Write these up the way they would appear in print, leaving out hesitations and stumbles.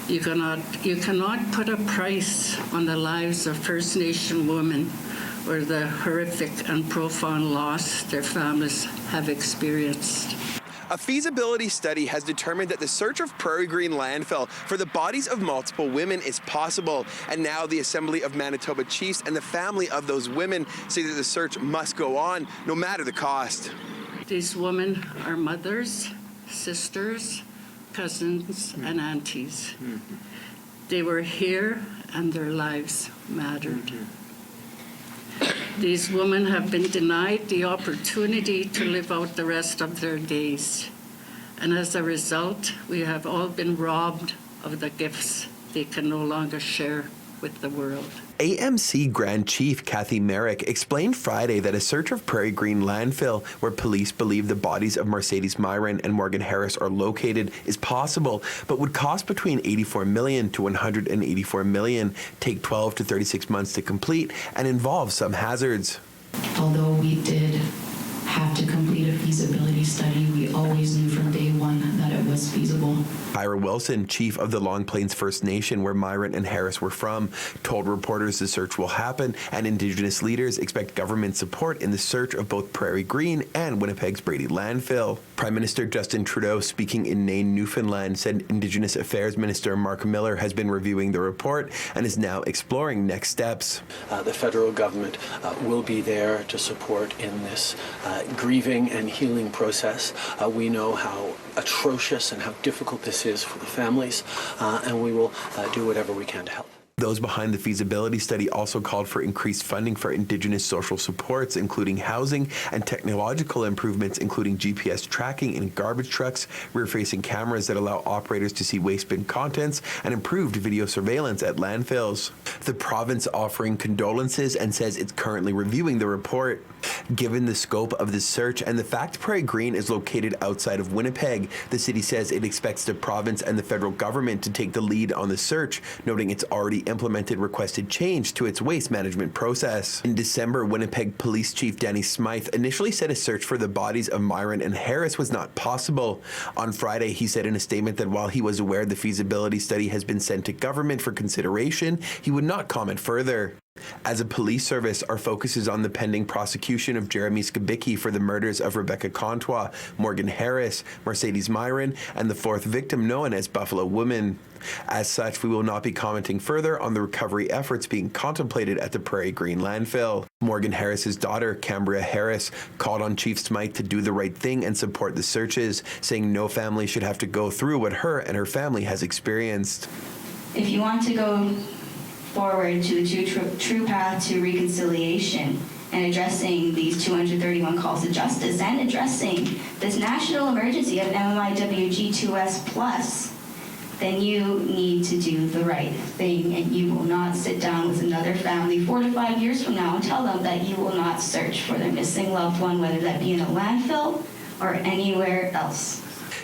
You cannot put a price on the lives of First Nation women or the horrific and profound loss their families have experienced. A feasibility study has determined that the search of Prairie Green Landfill for the bodies of multiple women is possible. And now the Assembly of Manitoba Chiefs and the family of those women say that the search must go on, no matter the cost. These women are mothers, sisters, cousins, and aunties. They were here and their lives mattered. These women have been denied the opportunity to live out the rest of their days. And as a result, we have all been robbed of the gifts they can no longer share with the world. AMC Grand Chief Kathy Merrick explained Friday that a search of Prairie Green Landfill, where police believe the bodies of Marcedes Myran and Morgan Harris are located, is possible, but would cost between $84 million to $184 million, take 12 to 36 months to complete, and involve some hazards. Although we did have to complete a feasibility study, we always knew from day one that it was feasible. Ira Wilson, chief of the Long Plains First Nation, where Myran and Harris were from, told reporters the search will happen, and Indigenous leaders expect government support in the search of both Prairie Green and Winnipeg's Brady landfill. Prime Minister Justin Trudeau, speaking in Nain, Newfoundland, said Indigenous Affairs Minister Mark Miller has been reviewing the report and is now exploring next steps. The federal government will be there to support in this grieving and healing process. We know how atrocious and how difficult this is for the families, and we will do whatever we can to help. Those behind the feasibility study also called for increased funding for Indigenous social supports, including housing and technological improvements, including GPS tracking in garbage trucks, rear-facing cameras that allow operators to see waste bin contents, and improved video surveillance at landfills. The province offering condolences and says it's currently reviewing the report. Given the scope of this search and the fact Prairie Green is located outside of Winnipeg, the city says it expects the province and the federal government to take the lead on the search, noting it's already implemented requested change to its waste management process. In December, Winnipeg Police Chief Danny Smythe initially said a search for the bodies of Myran and Harris was not possible. On Friday, he said in a statement that while he was aware the feasibility study has been sent to government for consideration, he would not comment further. As a police service, our focus is on the pending prosecution of Jeremy Skibicki for the murders of Rebecca Contois, Morgan Harris, Marcedes Myran, and the fourth victim known as Buffalo Woman. As such, we will not be commenting further on the recovery efforts being contemplated at the Prairie Green landfill. Morgan Harris's daughter, Cambria Harris, called on Chief Smythe to do the right thing and support the searches, saying no family should have to go through what her and her family has experienced. If you want to go forward to the true path to reconciliation and addressing these 231 calls to justice and addressing this national emergency of MMIWG2S+, then you need to do the right thing, and you will not sit down with another family 4 to 5 years from now and tell them that you will not search for their missing loved one, whether that be in a landfill or anywhere else.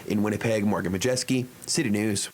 In Winnipeg, Morgan Modjeski, City News.